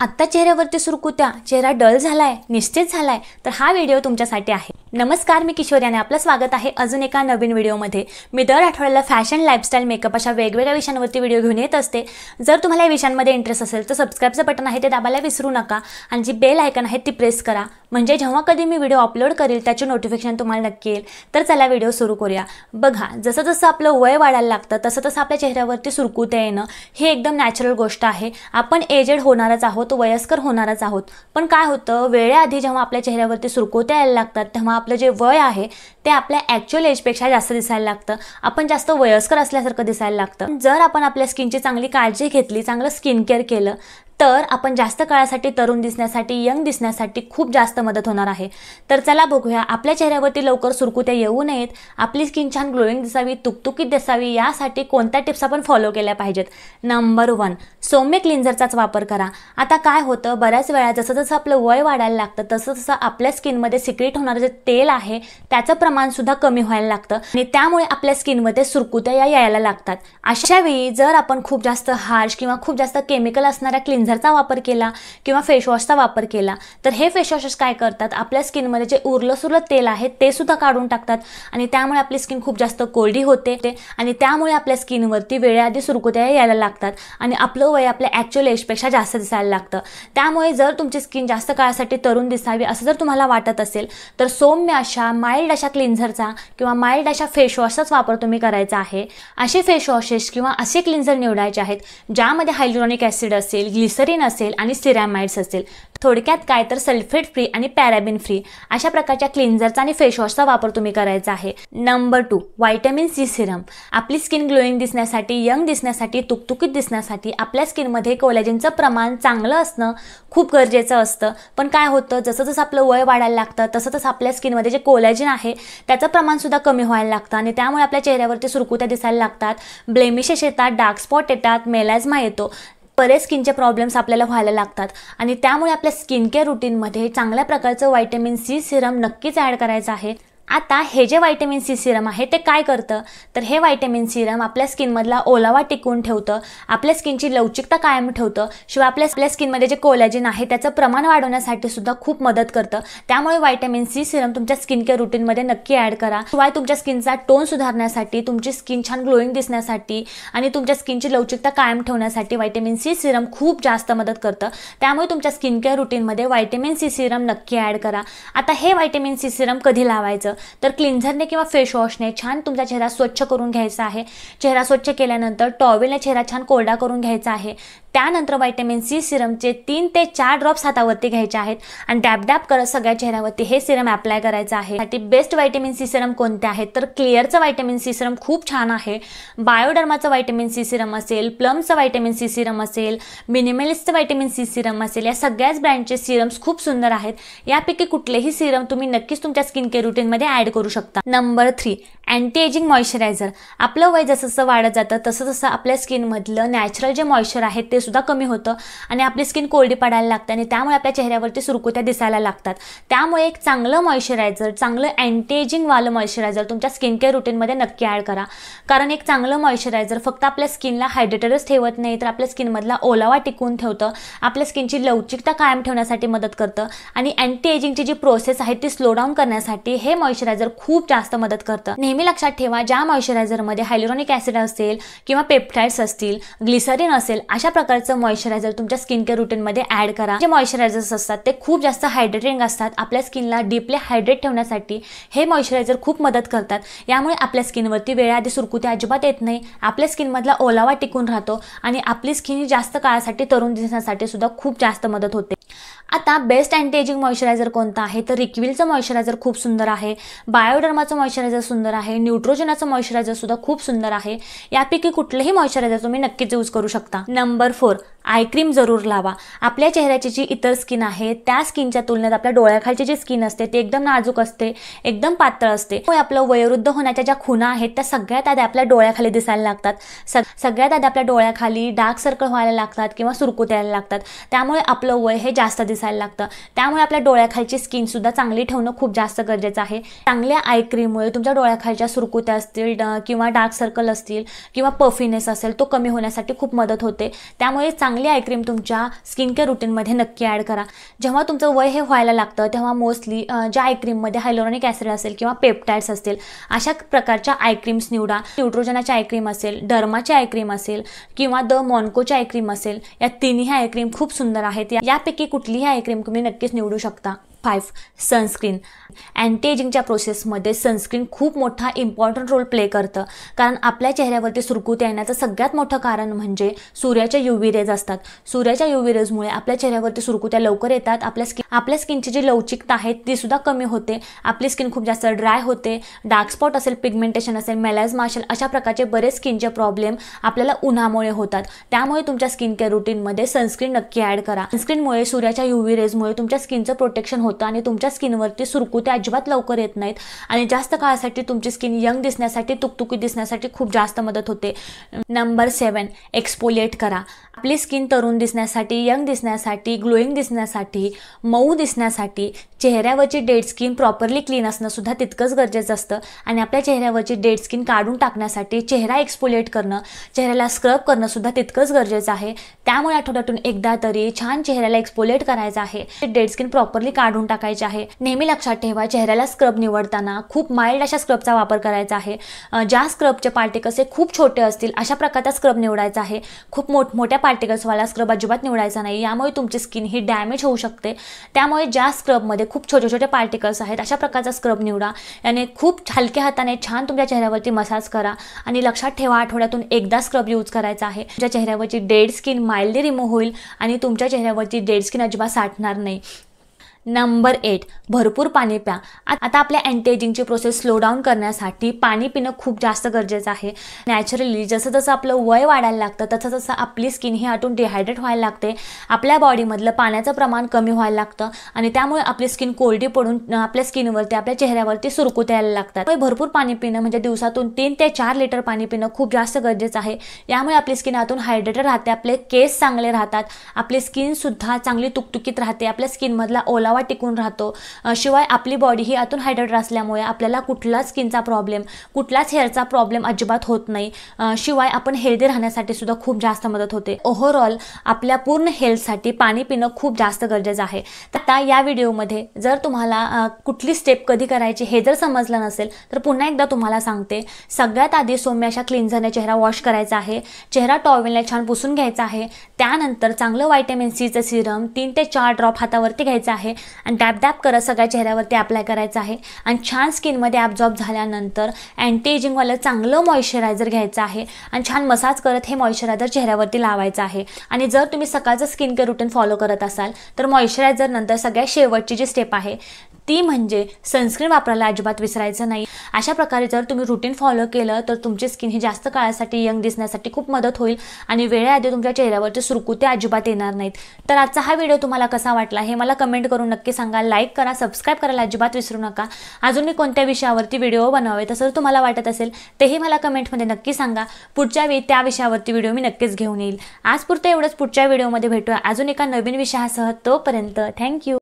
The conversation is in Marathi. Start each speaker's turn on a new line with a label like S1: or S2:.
S1: आत्ता चेहऱ्यावरती सुरकुत्या, चेहरा डल झालाय, निस्तेज झालाय, तर हा व्हिडिओ तुमच्यासाठी आहे। नमस्कार, मी किशोरी आणि आपलं स्वागत आहे अजून एका नवीन व्हिडिओमध्ये। मी दर आठवड्याला फॅशन, लाईफस्टाईल, मेकअप अशा वेगवेगळ्या विषयांवरती व्हिडिओ घेऊन येत असते। जर तुम्हाला या विषयांमध्ये इंटरेस्ट असेल तर सबस्क्राइबचं बटन आहे ते दाबायला विसरू नका आणि जी बेल आयकॉन आहे ती प्रेस करा, म्हणजे जेव्हा कधी मी व्हिडिओ अपलोड करेल त्याचे नोटिफिकेशन तुम्हाला नक्की येईल। तर चला व्हिडिओ सुरू करूया। बघा, जसं जसं आपलं वय वाढायला लागतं तसं तसं आपल्या चेहऱ्यावरती सुरकुत्या येणं ही एकदम नॅचरल गोष्ट आहे। आपण एजेड होणारच आहोत, वयस्कर होणारच आहोत, पण काय होतं, वेळेआधी जेव्हा आपल्या चेहऱ्यावरती सुरकुत्या यायला लागतात तेव्हा आपलं जे वय आहे ते आपल्या ॲक्च्युअल एजपेक्षा जास्त दिसायला लागतं। आपण जास्त वयस्कर असल्यासारखं दिसायला लागतं। जर आपण आपल्या स्किनची चांगली काळजी घेतली, चांगलं स्किन केअर केलं तर आपण जास्त काळासाठी तरुण दिसण्यासाठी, यंग दिसण्यासाठी खूप जास्त मदत होणार आहे। तर चला बघूया, आपल्या चेहऱ्यावरती लवकर सुरकुत्या येऊ नयेत, आपली स्किन छान ग्लोईंग दिसावी, तुकतुकीत दिसावी, यासाठी कोणत्या टिप्स आपण फॉलो केल्या पाहिजेत। नंबर 1, सौम्य क्लिन्झरचाच वापर करा। आता काय होतं, बऱ्याच वेळा जसं जसं आपलं वय वाढायला लागतं तसं तसं आपल्या स्किनमध्ये सिक्रेट होणारं जे तेल आहे त्याचं प्रमाण सुद्धा कमी व्हायला लागतं आणि त्यामुळे आपल्या स्किनमध्ये सुरकुत्या यायला लागतात। अशा वेळी जर आपण खूप जास्त हार्श किंवा खूप जास्त केमिकल असणाऱ्या क्लिन्झरचा वापर केला किंवा फेसवॉशचा वापर केला तर हे फेसवॉशेस काय करतात, आपल्या स्किनमध्ये जे उरलं तेल आहे ते सुद्धा काढून टाकतात आणि त्यामुळे आपली स्किन खूप जास्त कोरडी होते आणि त्यामुळे आपल्या स्किनवरती वेळेआधी सुरकुत्या यायला लागतात आणि आपलं वय आपल्या ॲक्च्युअल एजपेक्षा जास्त दिसायला लागतं। त्यामुळे जर तुमची स्किन जास्त काळासाठी तरुण दिसावी असं जर तुम्हाला वाटत असेल तर सौम्य अशा माइल्ड अशा क्लिन्झरचा किंवा माइल्ड अशा फेसवॉशचाच वापर तुम्ही करायचा आहे। असे फेसवॉशेस किंवा असे क्लिन्झर निवडायचे आहेत ज्यामध्ये हायलुरॉनिक ॲसिड असेल, ग्लिसरीन असेल आणि सिरॅमाइड्स असेल। थोडक्यात काय तर सल्फेट फ्री आणि पॅराबिन फ्री अशा प्रकारच्या क्लिन्झरचा आणि फेसवॉशचा वापर तुम्ही करायचा आहे। Number 2, vitamin C serum. आपली स्किन ग्लोईंग दिसण्यासाठी, यंग दिसण्यासाठी, तुकतुकीत दिसण्यासाठी आपल्या स्किनमध्ये कोलॅजिनचं प्रमाण चांगलं असणं खूप गरजेचं असतं। पण काय होतं, जसं जसं आपलं वय वाढायला लागतं तसं तसं आपल्या स्किनमध्ये जे कोलॅजिन आहे त्याचं प्रमाण सुद्धा कमी व्हायला लागतं आणि त्यामुळे आपल्या चेहऱ्यावरती सुरकुत्या दिसायला लागतात, ब्लेमिशेस येतात, डार्क स्पॉट येतात, मेलाझ्मा येतो, बरेच स्किनचे प्रॉब्लेम्स आपल्याला व्हायला लागतात आणि त्यामुळे आपल्या स्किन केअर रुटीनमध्ये चांगल्या प्रकारचं व्हिटॅमिन सी सिरम नक्कीच ॲड करायचं आहे। आता हे जे व्हिटॅमिन सी सिरम आहे ते काय करतं, तर हे व्हिटॅमिन सिरम आपल्या स्किनमधला ओलावा टिकवून ठेवतं, आपल्या स्किनची लवचिकता कायम ठेवतं, शिवाय आपल्या स्किनमध्ये जे कोलॅजिन आहे त्याचं प्रमाण वाढवण्यासाठी सुद्धा खूप मदत करतं। त्यामुळे व्हिटॅमिन सी सिरम तुमच्या स्किन केअर रुटीनमध्ये नक्की ॲड करा। शिवाय तुमच्या स्किनचा टोन सुधारण्यासाठी, तुमची स्किन छान ग्लोईंग दिसण्यासाठी आणि तुमच्या स्किनची लवचिकता कायम ठेवण्यासाठी व्हिटॅमिन सी सिरम खूप जास्त मदत करतं। त्यामुळे तुमच्या स्किन केअर रुटीनमध्ये व्हिटॅमिन सी सिरम नक्की ॲड करा। आता हे व्हिटॅमिन सी सिरम कधी लावायचं, तर क्लिन्झरने किंवा फेसवॉशने छान तुमचा चेहरा स्वच्छ करून घ्यायचा आहे। चेहरा स्वच्छ केल्यानंतर टॉवेलने चेहरा छान कोरडा करून घ्यायचा आहे। त्यानंतर व्हिटॅमिन सी सिरमचे 3 ते 4 ड्रॉप्स हातावरती घ्यायचे आहेत आणि डॅब डॅब करत सगळ्या चेहऱ्यावरती हे सिरम अप्लाय करायचं आहे। साठी बेस्ट व्हिटॅमिन सी सिरम कोणते आहेत, तर क्लिअरचं व्हिटॅमिन सी सिरम खूप छान आहे, बायोडर्माचं व्हिटॅमिन सी सिरम असेल, प्लमचं व्हिटॅमिन सी सिरम असेल, मिनिमलिस्टचं व्हिटॅमिन सी सिरम असेल, या सगळ्याच ब्रँडचे सिरम्स खूप सुंदर आहेत। यापैकी कुठलेही सिरम तुम्ही नक्कीच तुमच्या स्किन केअर रुटीनमध्ये ॲड करू शकता। Number 3, anti ageing moisturiser. आपलं वय जसं जसं वाढत जातं तसं तसं आपल्या स्किनमधलं नॅचरल जे मॉइश्चर आहे ते सुद्धा कमी होतं आणि आपली स्किन कोरडी पडायला लागते आणि त्यामुळे आपल्या चेहऱ्यावरती सुरकुत्या दिसायला लागतात। त्यामुळे एक चांगलं मॉइश्चरायझर, चांगलं अँटी एजिंगवालं मॉइश्चरायझर तुमच्या स्किन केअर रुटीनमध्ये नक्की ॲड करा। कारण एक चांगलं मॉइश्चरायझर फक्त आपल्या स्किनला हायड्रेटेडच ठेवत नाही तर आपल्या स्किनमधला ओलावा टिकवून ठेवतं, आपल्या स्किनची लवचिकता कायम ठेवण्यासाठी मदत करतं आणि अँटी एजिंगची जी प्रोसेस आहे ती स्लो डाऊन करण्यासाठी हे मॉइश्चरायझर खूप जास्त मदत करतं। नेहमी लक्षात ठेवा, ज्या मॉइश्चरायझरमध्ये हायलुरॉनिक ॲसिड असेल किंवा पेप्टाइड्स असतील, ग्लिसरीन असेल, अशा प्रकारचं मॉइश्चरायझर तुमच्या स्किन केअर रुटीनमध्ये ॲड करा। जे मॉइश्चरायझर्स असतात ते खूप जास्त हायड्रेटिंग असतात, आपल्या स्किनला डीपली हायड्रेट ठेवण्यासाठी हे मॉइश्चरायझर खूप मदत करतात। यामुळे आपल्या स्किनवरती वेळेआधी सुरकुत्या अजिबात येत नाही, आपल्या स्किनमधला ओलावा टिकून राहतो आणि आपली स्किन जास्त काळासाठी तरुण दिसण्यासाठी सुद्धा खूप जास्त मदत होते। आता बेस्ट अँटी एजिंग मॉइश्चरायझर कोणतं आहे, तर रिक्विलचं मॉइश्चरायझर खूप सुंदर आहे, बायोडर्माचं मॉइश्चरायझर सुंदर आहे, न्यूट्रोजेनाचं मॉइश्चरायझर सुद्धा खूप सुंदर आहे। यापैकी कुठलेही मॉइश्चरायझर तुम्ही नक्कीच यूज करू शकता। नंबर 4, आय क्रीम जरूर लावा। आपल्या चेहऱ्याची जी इतर स्किन आहे त्या स्किनच्या तुलनेत आपल्या डोळ्याखालची जी स्किन असते ती एकदम नाजूक असते, एकदम पातळ असते। आपलं वयोवृद्ध होण्याच्या ज्या खुणा आहेत त्या सगळ्यात आधी आपल्या डोळ्याखाली दिसायला लागतात, सगळ्यात आधी आपल्या डोळ्याखाली डार्क सर्कल व्हायला लागतात किंवा सुरकुत्या यायला लागतात। त्यामुळे आपलं वय हे जास्त दिसायला लागतं। त्यामुळे आपल्या डोळ्याखालची स्किन सुद्धा चांगली ठेवणं खूप जास्त गरजेचं आहे। चांगल्या आय क्रीममुळे तुमच्या डोळ्याखालच्या सुरकुत्या असतील किंवा डार्क सर्कल असतील किंवा पफिनेस असेल तो कमी होण्यासाठी खूप मदत होते। त्यामुळे चांगली आय क्रीम तुमच्या स्किन केअर रुटीनमध्ये नक्की ॲड करा. जेव्हा तुमचं वय हे व्हायला लागतं तेव्हा मोस्टली ज्या आय क्रीममध्ये हायलोरॉनिक ॲसिड असेल किंवा पेप्टाइड्स असतील अशा प्रकारच्या आय क्रीम्स निवडा. न्यूट्रोजनाची आय क्रीम असेल, डर्माची आय क्रीम असेल किंवा द मॉन्कोची आय क्रीम असेल, या तिन्ही आय क्रीम खूप सुंदर आहेत. यापैकी कुठलीही आय क्रीम तुम्ही नक्कीच निवडू शकता. 5. सनस्क्रीन. अँटी एजिंगच्या प्रोसेसमध्ये सनस्क्रीन खूप मोठा इम्पॉर्टंट रोल प्ले करतं, कारण आपल्या चेहऱ्यावरती सुरकुत्या येण्याचं सगळ्यात मोठं कारण म्हणजे सूर्याच्या UV रेज असतात. सूर्याच्या UV रेजमुळे आपल्या चेहऱ्यावरती सुरकुत्या लवकर येतात. आपल्या स्किनची जी लवचिकता आहे ती सुद्धा कमी होते. आपली स्किन खूप जास्त ड्राय होते. डार्क स्पॉट असेल, पिगमेंटेशन असेल, मेलाझ्मा असेल, अशा प्रकारचे बरेच स्किनचे प्रॉब्लेम आपल्याला उन्हामुळे होतात. त्यामुळे तुमच्या स्किन केअर रुटीनमध्ये सनस्क्रीन नक्की ॲड करा. सनस्क्रीनमुळे सूर्याच्या UV रेजमुळे तुमच्या स्किनचं प्रोटेक्शन होतं आणि तुमच्या स्किनवरती सुरकुत्या अजिबात लवकर येत नाहीत आणि जास्त काळासाठी तुमची स्किन यंग दिसण्यासाठी, तुकतुकीत दिसण्यासाठी खूप जास्त मदत होते. नंबर 7. एक्सफोलिएट करा. आपली स्किन तरुण दिसण्यासाठी, यंग दिसण्यासाठी, ग्लोईंग दिसण्यासाठी, मऊ दिसण्यासाठी चेहऱ्यावरची डेड स्किन प्रॉपरली क्लीन असणं सुद्धा तितकंच गरजेचं असतं. आणि आपल्या चेहऱ्यावरची डेड स्किन काढून टाकण्यासाठी चेहरा एक्सफोलिएट करणं, चेहऱ्याला स्क्रब करणं सुद्धा तितकंच गरजेचं आहे. त्यामुळे आठवड्यातून एकदा तरी छान चेहऱ्याला एक्सफोलिएट करायचं आहे. डेड स्किन प्रॉपरली काढून टाकायची आहे. नेहमी लक्षात ठेवा, चेहऱ्याला स्क्रब निवडताना खूप माइल्ड अशा स्क्रबचा वापर करायचा आहे. ज्या स्क्रबचे पार्टिकल्स खूप छोटे असतील अशा प्रकारचा स्क्रब निवडायचा आहे. खूप मोठमोठ्या पार्टिकल्सवाला स्क्रब अजिबात निवडायचा नाही. यामुळे तुमची स्किन ही डॅमेज होऊ शकते. त्यामुळे ज्या स्क्रबमध्ये खूप छोटे छोटे पार्टिकल्स आहेत अशा प्रकारचा स्क्रब निवडा. याने खूप हलक्या हाताने छान तुमच्या चेहऱ्यावरती मसाज करा. आणि लक्षात ठेवा, आठवड्यातून एकदा स्क्रब यूज करायचा आहे. तुमच्या चेहऱ्यावरची डेड स्किन माइल्डली रिमूव्ह होईल आणि तुमच्या चेहऱ्यावरची डेड स्किन अजिबात साठणार नाही. नंबर 8. भरपूर पाणी प्या. आता आपल्या अँटी एजिंगची प्रोसेस स्लो डाऊन करण्यासाठी पाणी पिणं खूप जास्त गरजेचं आहे. नॅचरली जसं जसं आपलं वय वाढायला लागतं तसं तसं आपली स्किन ही आतून डिहायड्रेट व्हायला लागते. आपल्या बॉडीमधलं पाण्याचं प्रमाण कमी व्हायला लागतं आणि त्यामुळे आपली स्किन कोरडी पडून आपल्या स्किनवरती, आपल्या चेहऱ्यावरती सुरकुत्या यायला लागतात. त्यामुळे भरपूर पाणी पिणं म्हणजे दिवसातून 3 ते 4 लिटर पाणी पिणं खूप जास्त गरजेचं आहे. यामुळे आपली स्किन आतून हायड्रेटेड राहते, आपले केस चांगले राहतात, आपली स्किन सुद्धा चांगली तुकतुकीत राहते, आपल्या स्किनमधला ओलावा टिकून राहतो. शिवाय आपली बॉडी ही आतून हायड्रेट असल्यामुळे आपल्याला कुठलाच स्किनचा प्रॉब्लेम, कुठलाच हेअरचा प्रॉब्लेम अजिबात होत नाही. शिवाय आपण हेल्दी राहण्यासाठी सुद्धा खूप जास्त मदत होते. ओव्हरऑल आपल्या पूर्ण हेल्थसाठी पाणी पिणं खूप जास्त गरजेचं आहे. आता या व्हिडिओमध्ये जर तुम्हाला कुठली स्टेप कधी करायची हे जर समजलं नसेल तर पुन्हा एकदा तुम्हाला सांगते. सगळ्यात आधी सौम्य अशा क्लिन्झरने चेहरा वॉश करायचा आहे. चेहरा टॉवेलने छान पुसून घ्यायचा आहे. त्यानंतर चांगलं व्हिटॅमिन सीचं सिरम 3 ते 4 ड्रॉप हातावरती घ्यायचं आहे आणि डॅब डॅब करत सगळ्या चेहऱ्यावरती अप्लाय करायचं आहे. आणि छान स्किनमध्ये ॲब्झॉर्ब झाल्यानंतर अँटी एजिंगवालं चांगलं मॉइश्चरायझर घ्यायचं आहे आणि छान मसाज करत हे मॉइश्चरायझर चेहऱ्यावरती लावायचं आहे. आणि जर तुम्ही सकाळचं स्किन केअर रुटीन फॉलो करत असाल तर मॉइश्चरायझर नंतर सगळ्यात शेवटची जी स्टेप आहे ती म्हणजे सनस्क्रीन वापरायला अजिबात विसरायचं नाही. अशा प्रकारे जर तुम्ही रुटीन फॉलो केलं तर तुमची स्किन ही जास्त काळासाठी यंग दिसण्यासाठी खूप मदत होईल आणि वेळेआधी तुमच्या चेहऱ्यावरती सुरकुत्या अजिबात येणार नाहीत. तर आजचा हा व्हिडिओ तुम्हाला कसा वाटला हे मला कमेंट करून नक्की सांगा. लाईक करा, सबस्क्राईब करायला अजिबात विसरू नका. अजून मी कोणत्या विषयावरती व्हिडिओ बनवावे तसं तुम्हाला वाटत असेल तेही मला कमेंटमध्ये नक्की सांगा. पुढच्या वेळी त्या विषयावरती व्हिडिओ मी नक्कीच घेऊन येईल. आजपुरतं एवढंच. पुढच्या व्हिडिओमध्ये भेटूया अजून एका नवीन विषयासह. तोपर्यंत थँक्यू.